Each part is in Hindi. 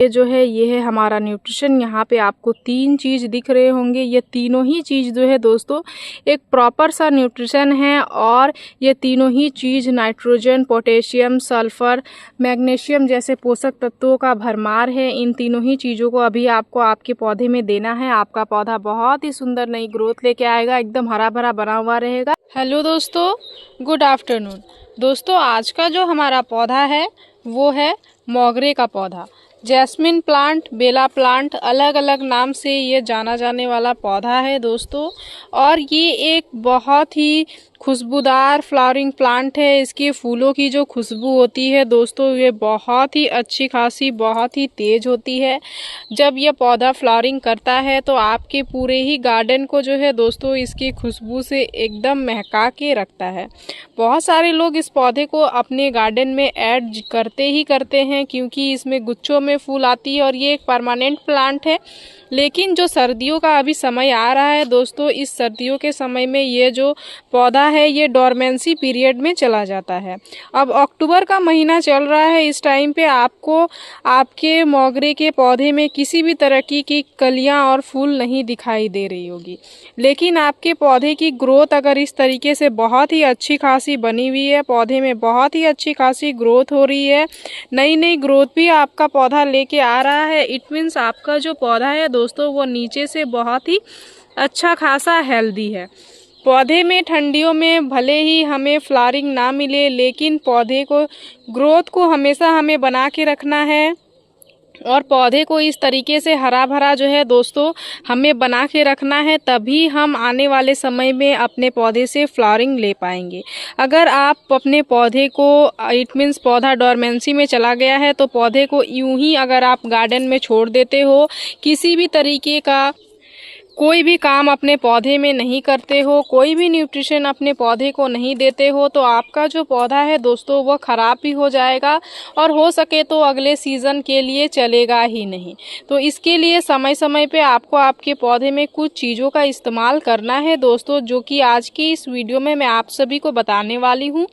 ये जो है ये है हमारा न्यूट्रिशन। यहाँ पे आपको 3 चीज़ दिख रहे होंगे। ये तीनों ही चीज़ जो है दोस्तों एक प्रॉपर सा न्यूट्रिशन है और ये तीनों ही चीज़ नाइट्रोजन, पोटेशियम, सल्फर, मैग्नीशियम जैसे पोषक तत्वों का भरमार है। इन तीनों ही चीज़ों को अभी आपको आपके पौधे में देना है। आपका पौधा बहुत ही सुंदर नई ग्रोथ लेके आएगा, एकदम हरा भरा बना हुआ रहेगा। हेलो दोस्तों, गुड आफ्टरनून। दोस्तों आज का जो हमारा पौधा है वो है मोगरे का पौधा। जैस्मिन प्लांट, बेला प्लांट, अलग अलग नाम से ये जाना जाने वाला पौधा है दोस्तों। और ये एक बहुत ही खुशबूदार फ्लावरिंग प्लांट है। इसके फूलों की जो खुशबू होती है दोस्तों ये बहुत ही अच्छी खासी, बहुत ही तेज होती है। जब यह पौधा फ्लावरिंग करता है तो आपके पूरे ही गार्डन को जो है दोस्तों इसकी खुशबू से एकदम महका के रखता है। बहुत सारे लोग इस पौधे को अपने गार्डन में ऐड करते ही करते हैं क्योंकि इसमें गुच्छों में फूल आती है और ये एक परमानेंट प्लांट है। लेकिन जो सर्दियों का अभी समय आ रहा है दोस्तों, इस सर्दियों के समय में ये जो पौधा है ये डोरमेंसी पीरियड में चला जाता है। अब अक्टूबर का महीना चल रहा है, इस टाइम पे आपको आपके मोगरे के पौधे में किसी भी तरह की कलियां और फूल नहीं दिखाई दे रही होगी। लेकिन आपके पौधे की ग्रोथ अगर इस तरीके से बहुत ही अच्छी खासी बनी हुई है, पौधे में बहुत ही अच्छी खासी ग्रोथ हो रही है, नई नई ग्रोथ भी आपका पौधा लेके आ रहा है, इट मीन्स आपका जो पौधा है दोस्तों वो नीचे से बहुत ही अच्छा खासा हेल्दी है। पौधे में ठंडियों में भले ही हमें फ्लावरिंग ना मिले, लेकिन पौधे को ग्रोथ को हमेशा हमें बना के रखना है और पौधे को इस तरीके से हरा भरा जो है दोस्तों हमें बना के रखना है, तभी हम आने वाले समय में अपने पौधे से फ्लावरिंग ले पाएंगे। अगर आप अपने पौधे को इट मीन्स पौधा डोरमेंसी में चला गया है तो पौधे को यूं ही अगर आप गार्डन में छोड़ देते हो, किसी भी तरीके का कोई भी काम अपने पौधे में नहीं करते हो, कोई भी न्यूट्रिशन अपने पौधे को नहीं देते हो, तो आपका जो पौधा है दोस्तों वो ख़राब भी हो जाएगा और हो सके तो अगले सीज़न के लिए चलेगा ही नहीं। तो इसके लिए समय समय पे आपको आपके पौधे में कुछ चीज़ों का इस्तेमाल करना है दोस्तों, जो कि आज की इस वीडियो में मैं आप सभी को बताने वाली हूँ।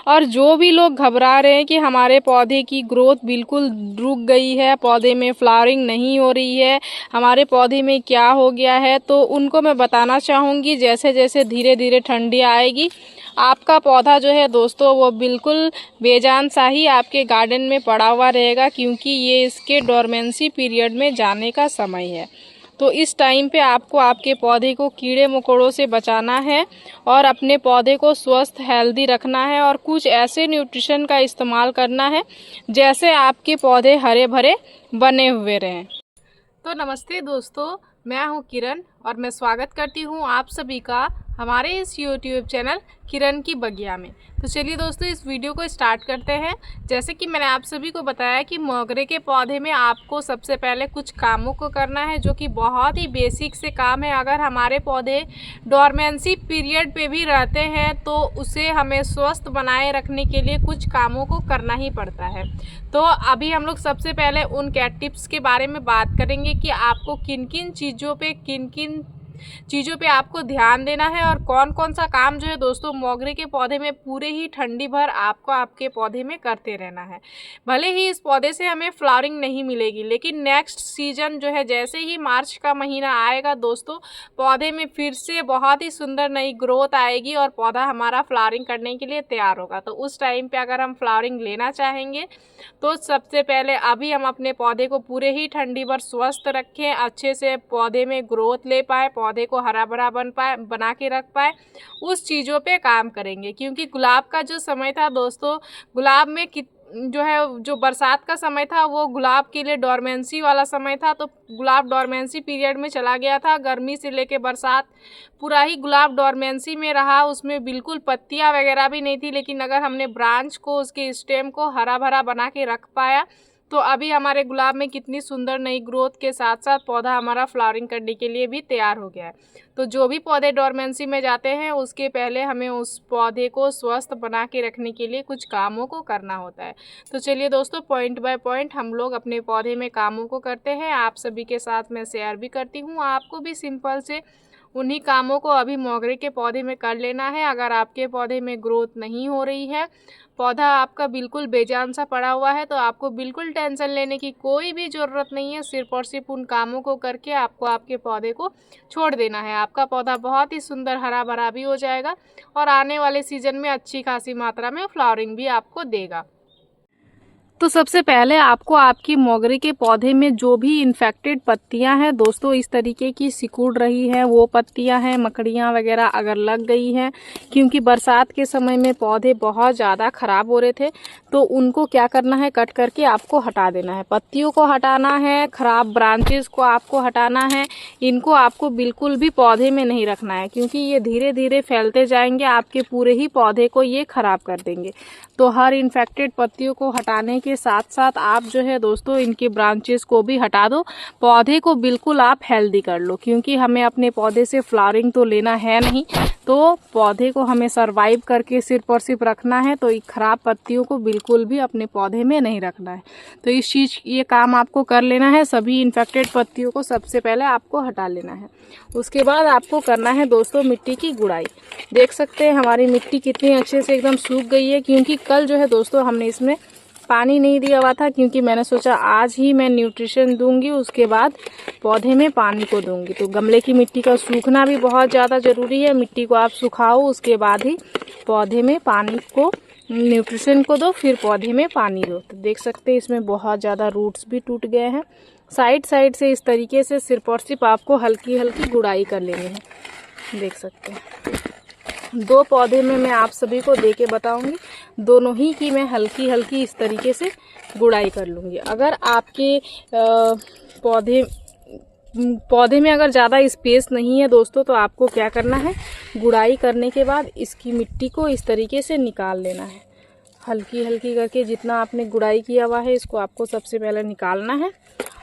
और जो भी लोग घबरा रहे हैं कि हमारे पौधे की ग्रोथ बिल्कुल रुक गई है, पौधे में फ्लावरिंग नहीं हो रही है, हमारे पौधे में क्या हो गया है, तो उनको मैं बताना चाहूँगी जैसे जैसे धीरे धीरे ठंडी आएगी आपका पौधा जो है दोस्तों वो बिल्कुल बेजान सा ही आपके गार्डन में पड़ा हुआ रहेगा, क्योंकि ये इसके डोरमेंसी पीरियड में जाने का समय है। तो इस टाइम पे आपको आपके पौधे को कीड़े मकोड़ों से बचाना है और अपने पौधे को स्वस्थ हेल्दी रखना है और कुछ ऐसे न्यूट्रिशन का इस्तेमाल करना है जैसे आपके पौधे हरे भरे बने हुए रहें। तो नमस्ते दोस्तों, मैं हूं किरण और मैं स्वागत करती हूं आप सभी का हमारे इस YouTube चैनल किरण की बगिया में। तो चलिए दोस्तों इस वीडियो को स्टार्ट करते हैं। जैसे कि मैंने आप सभी को बताया कि मोगरे के पौधे में आपको सबसे पहले कुछ कामों को करना है जो कि बहुत ही बेसिक से काम है। अगर हमारे पौधे डोरमेंसी पीरियड पे भी रहते हैं तो उसे हमें स्वस्थ बनाए रखने के लिए कुछ कामों को करना ही पड़ता है। तो अभी हम लोग सबसे पहले उन कैट टिप्स के बारे में बात करेंगे कि आपको किन किन चीज़ों पे आपको ध्यान देना है और कौन कौन सा काम जो है दोस्तों मोगरे के पौधे में पूरे ही ठंडी भर आपको आपके पौधे में करते रहना है। भले ही इस पौधे से हमें फ्लावरिंग नहीं मिलेगी, लेकिन नेक्स्ट सीजन जो है जैसे ही मार्च का महीना आएगा दोस्तों, पौधे में फिर से बहुत ही सुंदर नई ग्रोथ आएगी और पौधा हमारा फ्लावरिंग करने के लिए तैयार होगा। तो उस टाइम पे अगर हम फ्लावरिंग लेना चाहेंगे तो सबसे पहले अभी हम अपने पौधे को पूरे ही ठंडी भर स्वस्थ रखें, अच्छे से पौधे में ग्रोथ ले पाए, पौधे को हरा भरा बना के रख पाए, उस चीज़ों पे काम करेंगे। क्योंकि गुलाब का जो समय था दोस्तों, गुलाब में जो बरसात का समय था वो गुलाब के लिए डोरमेंसी वाला समय था। तो गुलाब डोरमेंसी पीरियड में चला गया था, गर्मी से लेके बरसात पूरा ही गुलाब डोरमेंसी में रहा, उसमें बिल्कुल पत्तियां वगैरह भी नहीं थी। लेकिन अगर हमने ब्रांच को, उसके स्टेम को हरा भरा बना के रख पाया तो अभी हमारे गुलाब में कितनी सुंदर नई ग्रोथ के साथ साथ पौधा हमारा फ्लावरिंग करने के लिए भी तैयार हो गया है। तो जो भी पौधे डोरमेंसी में जाते हैं उसके पहले हमें उस पौधे को स्वस्थ बना के रखने के लिए कुछ कामों को करना होता है। तो चलिए दोस्तों पॉइंट बाय पॉइंट हम लोग अपने पौधे में कामों को करते हैं, आप सभी के साथ मैं शेयर भी करती हूँ। आपको भी सिंपल से उन्हीं कामों को अभी मोगरे के पौधे में कर लेना है। अगर आपके पौधे में ग्रोथ नहीं हो रही है, पौधा आपका बिल्कुल बेजान सा पड़ा हुआ है, तो आपको बिल्कुल टेंशन लेने की कोई भी ज़रूरत नहीं है। सिर्फ और सिर्फ उन कामों को करके आपको आपके पौधे को छोड़ देना है। आपका पौधा बहुत ही सुंदर हरा भरा भी हो जाएगा और आने वाले सीज़न में अच्छी खासी मात्रा में फ्लावरिंग भी आपको देगा। तो सबसे पहले आपको आपकी मोगरे के पौधे में जो भी इन्फेक्टेड पत्तियां हैं दोस्तों, इस तरीके की सिकुड़ रही हैं, वो पत्तियां हैं, मकड़ियां वगैरह अगर लग गई हैं, क्योंकि बरसात के समय में पौधे बहुत ज़्यादा ख़राब हो रहे थे, तो उनको क्या करना है, कट करके आपको हटा देना है। पत्तियों को हटाना है, ख़राब ब्रांचेस को आपको हटाना है। इनको आपको बिल्कुल भी पौधे में नहीं रखना है, क्योंकि ये धीरे धीरे फैलते जाएंगे, आपके पूरे ही पौधे को ये ख़राब कर देंगे। तो हर इन्फेक्टेड पत्तियों को हटाने के साथ साथ आप जो है दोस्तों इनके ब्रांचेस को भी हटा दो। पौधे को बिल्कुल आप हेल्दी कर लो, क्योंकि हमें अपने पौधे से फ्लावरिंग तो लेना है नहीं, तो पौधे को हमें सरवाइव करके सिर्फ और सिर्फ रखना है। तो खराब पत्तियों को बिल्कुल भी अपने पौधे में नहीं रखना है। तो ये काम आपको कर लेना है। सभी इन्फेक्टेड पत्तियों को सबसे पहले आपको हटा लेना है। उसके बाद आपको करना है दोस्तों मिट्टी की गुड़ाई। देख सकते हैं हमारी मिट्टी कितनी अच्छे से एकदम सूख गई है, क्योंकि कल जो है दोस्तों हमने इसमें पानी नहीं दिया हुआ था, क्योंकि मैंने सोचा आज ही मैं न्यूट्रिशन दूंगी, उसके बाद पौधे में पानी को दूंगी। तो गमले की मिट्टी का सूखना भी बहुत ज़्यादा ज़रूरी है। मिट्टी को आप सुखाओ, उसके बाद ही पौधे में पानी को, न्यूट्रिशन को दो, फिर पौधे में पानी दो। तो देख सकते हैं इसमें बहुत ज़्यादा रूट्स भी टूट गए हैं। साइड साइड से इस तरीके से सिर्फ और सिर्फ आपको हल्की हल्की गुड़ाई कर लेनी है। देख सकते हैं 2 पौधे में मैं आप सभी को दे के बताऊँगी, दोनों ही की मैं हल्की हल्की इस तरीके से गुड़ाई कर लूँगी। अगर आपके पौधे में अगर ज़्यादा स्पेस नहीं है दोस्तों, तो आपको क्या करना है, गुड़ाई करने के बाद इसकी मिट्टी को इस तरीके से निकाल लेना है। हल्की हल्की करके जितना आपने गुड़ाई किया हुआ है इसको आपको सबसे पहले निकालना है,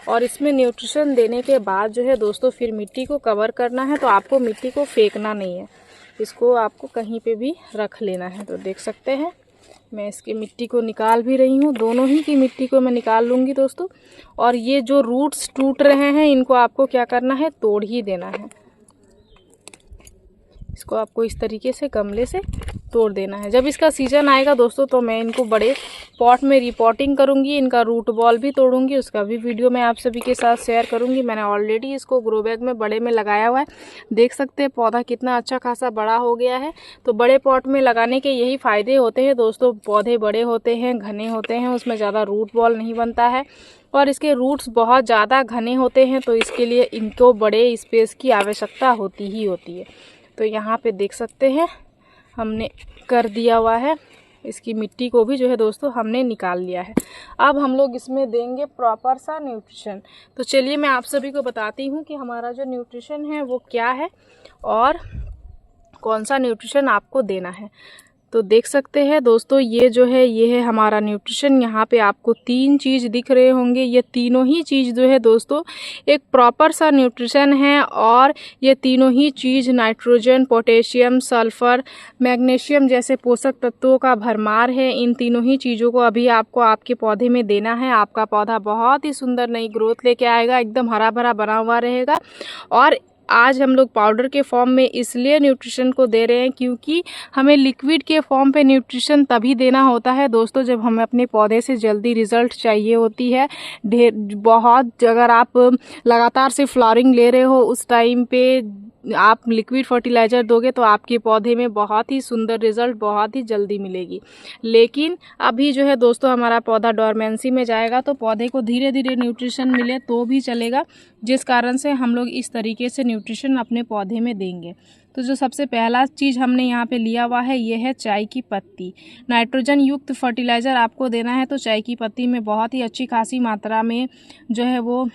और इसमें न्यूट्रिशन देने के बाद जो है दोस्तों फिर मिट्टी को कवर करना है। तो आपको मिट्टी को फेंकना नहीं है, इसको आपको कहीं पे भी रख लेना है। तो देख सकते हैं मैं इसकी मिट्टी को निकाल भी रही हूँ, दोनों ही की मिट्टी को मैं निकाल लूँगी दोस्तों। और ये जो रूट्स टूट रहे हैं इनको आपको क्या करना है, तोड़ ही देना है। इसको आपको इस तरीके से गमले से तोड़ देना है। जब इसका सीजन आएगा दोस्तों तो मैं इनको बड़े पॉट में रिपोर्टिंग करूंगी, इनका रूट बॉल भी तोड़ूंगी, उसका भी वीडियो मैं आप सभी के साथ शेयर करूंगी। मैंने ऑलरेडी इसको ग्रो बैग में बड़े में लगाया हुआ है। देख सकते हैं पौधा कितना अच्छा खासा बड़ा हो गया है। तो बड़े पॉट में लगाने के यही फ़ायदे होते हैं दोस्तों, पौधे बड़े होते हैं, घने होते हैं, उसमें ज़्यादा रूट बॉल नहीं बनता है और इसके रूट्स बहुत ज़्यादा घने होते हैं, तो इसके लिए इनको बड़े स्पेस की आवश्यकता होती ही होती है। तो यहाँ पे देख सकते हैं हमने कर दिया हुआ है, इसकी मिट्टी को भी जो है दोस्तों हमने निकाल लिया है। अब हम लोग इसमें देंगे प्रॉपर सा न्यूट्रिशन। तो चलिए मैं आप सभी को बताती हूँ कि हमारा जो न्यूट्रिशन है वो क्या है और कौन सा न्यूट्रिशन आपको देना है। तो देख सकते हैं दोस्तों ये है हमारा न्यूट्रिशन। यहाँ पे आपको 3 चीज़ दिख रहे होंगे। ये तीनों ही चीज़ जो है दोस्तों एक प्रॉपर सा न्यूट्रिशन है, और ये तीनों ही चीज़ नाइट्रोजन, पोटेशियम, सल्फर, मैग्नीशियम जैसे पोषक तत्वों का भरमार है। इन तीनों ही चीज़ों को अभी आपको आपके पौधे में देना है। आपका पौधा बहुत ही सुंदर नई ग्रोथ लेके आएगा, एकदम हरा भरा बना हुआ रहेगा। और आज हम लोग पाउडर के फॉर्म में इसलिए न्यूट्रिशन को दे रहे हैं क्योंकि हमें लिक्विड के फॉर्म पे न्यूट्रिशन तभी देना होता है दोस्तों जब हमें अपने पौधे से जल्दी रिजल्ट चाहिए होती है। बहुत अगर आप लगातार से फ्लावरिंग ले रहे हो उस टाइम पे आप लिक्विड फर्टिलाइज़र दोगे तो आपके पौधे में बहुत ही सुंदर रिजल्ट बहुत ही जल्दी मिलेगी। लेकिन अभी जो है दोस्तों हमारा पौधा डोरमेंसी में जाएगा, तो पौधे को धीरे धीरे न्यूट्रिशन मिले तो भी चलेगा, जिस कारण से हम लोग इस तरीके से न्यूट्रिशन अपने पौधे में देंगे। तो जो सबसे पहला चीज़ हमने यहाँ पे लिया हुआ है ये है चाय की पत्ती। नाइट्रोजन युक्त फर्टिलाइज़र आपको देना है तो चाय की पत्ती में बहुत ही अच्छी खासी मात्रा में जो है वो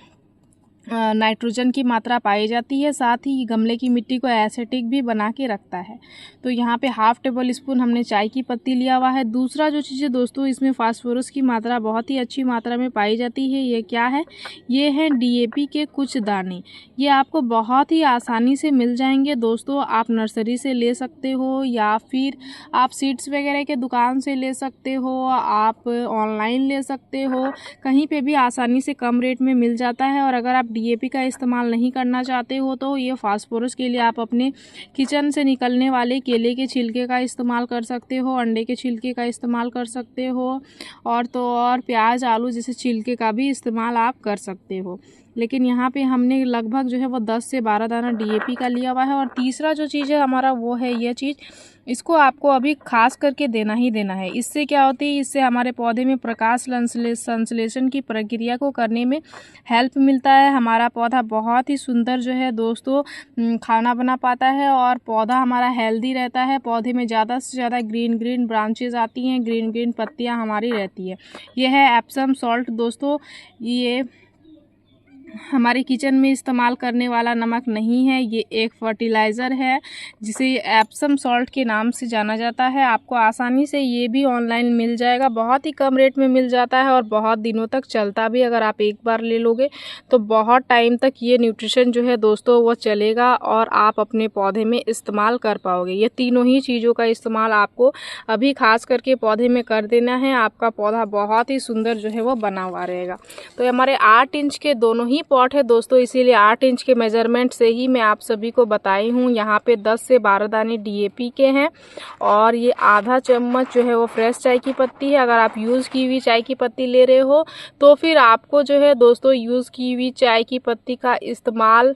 नाइट्रोजन की मात्रा पाई जाती है। साथ ही गमले की मिट्टी को एसिडिक भी बना के रखता है। तो यहाँ पे 1/2 टेबल स्पून हमने चाय की पत्ती लिया हुआ है। दूसरा जो चीज़ है दोस्तों इसमें फास्फोरस की मात्रा बहुत ही अच्छी मात्रा में पाई जाती है। ये क्या है, ये है DAP के कुछ दाने। ये आपको बहुत ही आसानी से मिल जाएंगे दोस्तों। आप नर्सरी से ले सकते हो या फिर आप सीड्स वगैरह के दुकान से ले सकते हो, आप ऑनलाइन ले सकते हो, कहीं पे भी आसानी से कम रेट में मिल जाता है। और अगर आप डीएपी का इस्तेमाल नहीं करना चाहते हो तो ये फास्फोरस के लिए आप अपने किचन से निकलने वाले केले के छिलके का इस्तेमाल कर सकते हो, अंडे के छिलके का इस्तेमाल कर सकते हो, और तो और प्याज आलू जैसे छिलके का भी इस्तेमाल आप कर सकते हो। लेकिन यहाँ पे हमने लगभग जो है वो 10 से 12 दाना डीएपी का लिया हुआ है। और तीसरा जो चीज़ है हमारा वो है ये चीज़, इसको आपको अभी खास करके देना ही देना है। इससे क्या होती है, इससे हमारे पौधे में प्रकाश संश्लेषण की प्रक्रिया को करने में हेल्प मिलता है। हमारा पौधा बहुत ही सुंदर जो है दोस्तों खाना बना पाता है और पौधा हमारा हेल्दी रहता है। पौधे में ज़्यादा से ज़्यादा ग्रीन ब्रांचेज आती हैं, ग्रीन पत्तियाँ हमारी रहती है। यह है एप्सम सॉल्ट दोस्तों। ये हमारे किचन में इस्तेमाल करने वाला नमक नहीं है, ये एक फर्टिलाइज़र है जिसे एप्सम सॉल्ट के नाम से जाना जाता है। आपको आसानी से ये भी ऑनलाइन मिल जाएगा, बहुत ही कम रेट में मिल जाता है और बहुत दिनों तक चलता भी। अगर आप एक बार ले लोगे तो बहुत टाइम तक ये न्यूट्रिशन जो है दोस्तों वो चलेगा और आप अपने पौधे में इस्तेमाल कर पाओगे। ये तीनों ही चीज़ों का इस्तेमाल आपको अभी खास करके पौधे में कर देना है। आपका पौधा बहुत ही सुंदर जो है वो बना हुआ रहेगा। तो हमारे 8 इंच के दोनों ही पॉट है दोस्तों, इसीलिए 8 इंच के मेजरमेंट से ही मैं आप सभी को बताई हूँ। यहाँ पे 10 से 12 दाने डीएपी के हैं और ये आधा चम्मच जो है वो फ्रेश चाय की पत्ती है। अगर आप यूज़ की हुई चाय की पत्ती ले रहे हो तो फिर आपको जो है दोस्तों यूज़ की हुई चाय की पत्ती का इस्तेमाल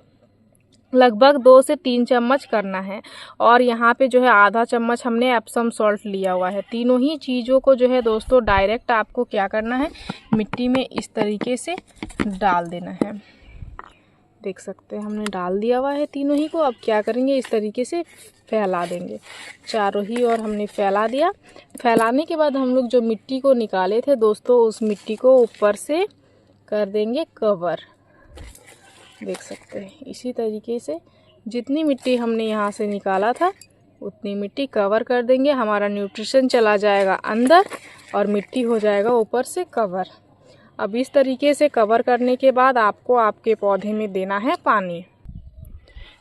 लगभग 2 से 3 चम्मच करना है। और यहाँ पे जो है आधा चम्मच हमने एप्सम सॉल्ट लिया हुआ है। तीनों ही चीज़ों को जो है दोस्तों डायरेक्ट आपको क्या करना है, मिट्टी में इस तरीके से डाल देना है। देख सकते हैं हमने डाल दिया हुआ है तीनों ही को। अब क्या करेंगे, इस तरीके से फैला देंगे चारों ही और हमने फैला दिया। फैलाने के बाद हम लोग जो मिट्टी को निकाले थे दोस्तों, उस मिट्टी को ऊपर से कर देंगे कवर। देख सकते हैं इसी तरीके से जितनी मिट्टी हमने यहाँ से निकाला था उतनी मिट्टी कवर कर देंगे। हमारा न्यूट्रिशन चला जाएगा अंदर और मिट्टी हो जाएगा ऊपर से कवर। अब इस तरीके से कवर करने के बाद आपको आपके पौधे में देना है पानी।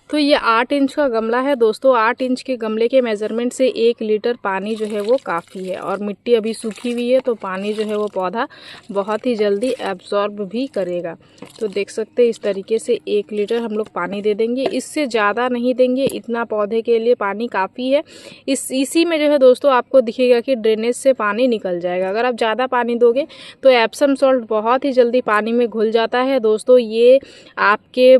तो ये 8 इंच का गमला है दोस्तों। 8 इंच के गमले के मेज़रमेंट से 1 लीटर पानी जो है वो काफ़ी है। और मिट्टी अभी सूखी हुई है तो पानी जो है वो पौधा बहुत ही जल्दी एब्जॉर्ब भी करेगा। तो देख सकते हैं इस तरीके से 1 लीटर हम लोग पानी दे देंगे, इससे ज़्यादा नहीं देंगे, इतना पौधे के लिए पानी काफ़ी है। इसी में जो है दोस्तों आपको दिखेगा कि ड्रेनेज से पानी निकल जाएगा। अगर आप ज़्यादा पानी दोगे तो एप्सम सॉल्ट बहुत ही जल्दी पानी में घुल जाता है दोस्तों। ये आपके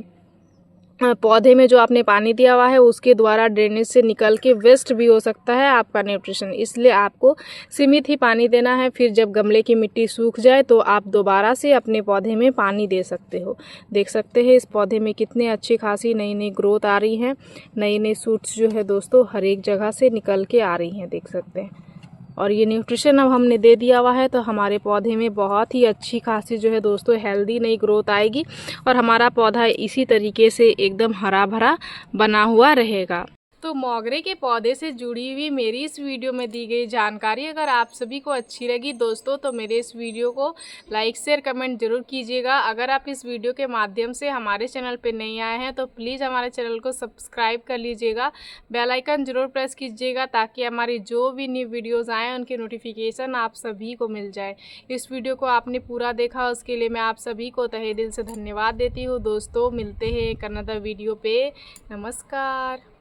पौधे में जो आपने पानी दिया हुआ है उसके द्वारा ड्रेनेज से निकल के वेस्ट भी हो सकता है आपका न्यूट्रिशन, इसलिए आपको सीमित ही पानी देना है। फिर जब गमले की मिट्टी सूख जाए तो आप दोबारा से अपने पौधे में पानी दे सकते हो। देख सकते हैं इस पौधे में कितने अच्छी खासी नई ग्रोथ आ रही हैं, नई शूट्स जो है दोस्तों हर एक जगह से निकल के आ रही हैं, देख सकते हैं। और ये न्यूट्रिशन अब हमने दे दिया हुआ है तो हमारे पौधे में बहुत ही अच्छी खासी जो है दोस्तों हेल्दी नई ग्रोथ आएगी और हमारा पौधा इसी तरीके से एकदम हरा भरा बना हुआ रहेगा। तो मोगरे के पौधे से जुड़ी हुई मेरी इस वीडियो में दी गई जानकारी अगर आप सभी को अच्छी लगी दोस्तों तो मेरे इस वीडियो को लाइक शेयर कमेंट जरूर कीजिएगा। अगर आप इस वीडियो के माध्यम से हमारे चैनल पर नए आए हैं तो प्लीज़ हमारे चैनल को सब्सक्राइब कर लीजिएगा, बेल आइकन जरूर प्रेस कीजिएगा ताकि हमारी जो भी न्यू वीडियोज़ आएँ उनके नोटिफिकेशन आप सभी को मिल जाए। इस वीडियो को आपने पूरा देखा उसके लिए मैं आप सभी को तहे दिल से धन्यवाद देती हूँ दोस्तों। मिलते हैं एक अनदर वीडियो पे। नमस्कार।